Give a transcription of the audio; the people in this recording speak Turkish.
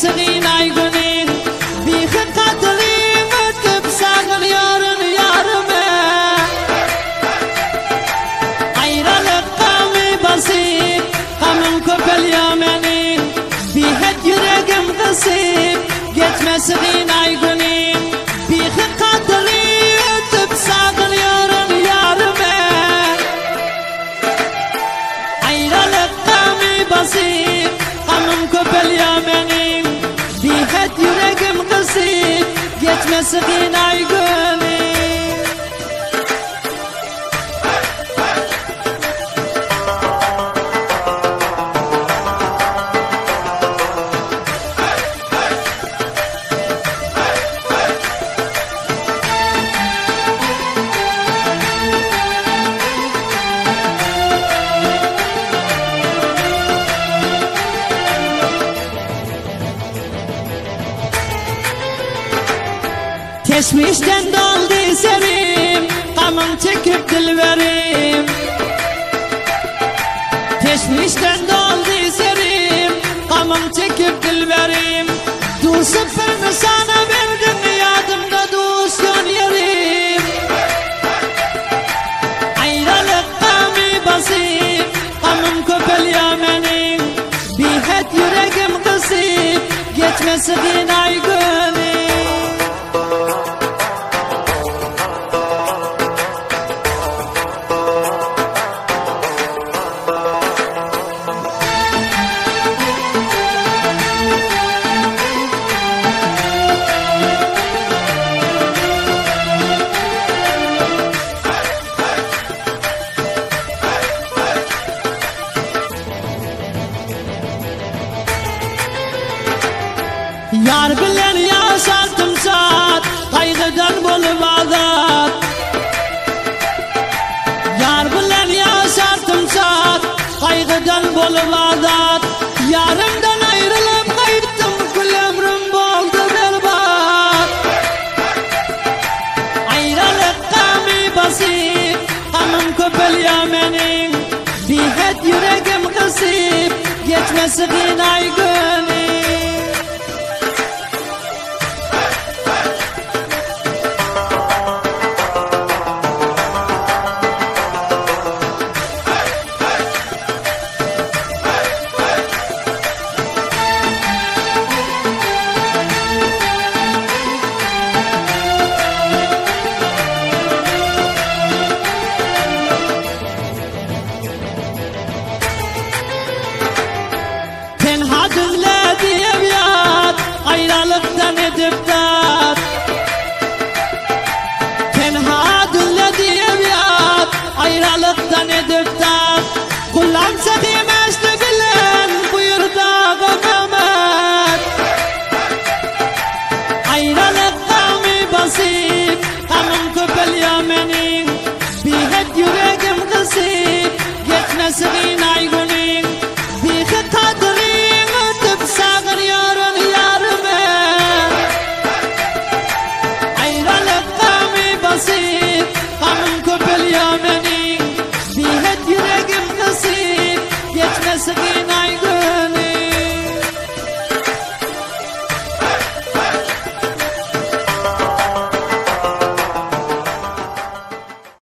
geçmesin ay günün. Bir katlayım ötüp sağlıyorun yarime. Ayrılık kamı basıp kamın köpeliyor benim. Bir het yüreğim kısıp geçmesin ay günün. Bir katlayım ötüp sağlıyorun yarime. Ayrılık kamı basıp kamın köpeliyor benim. Bir het yüreğim kısıp geçmesin ay günün. Geçmişten doldu serim, kamım çekip dilberim. Geçmişten doldu serim, kamım çekip dilberim. Du sıfırını sana verdim, yadımda duşyon yerim. Ayrılık kamı basıp, kamım köpeliyor benim. Bir het yüreğim kısıp, geçmesin ay günü. Yar bilen yaşardım saat, kaygıdan bolup azat. Yar bilen yaşardım saat, kaygıdan bolup azat. Yarımdan ayrılıp kayıptım, kul ömrüm oldu berbat. Ayrılık kamı basıp, kamım köpeliyor benim. Bir het yüreğim kısıp, geçmesin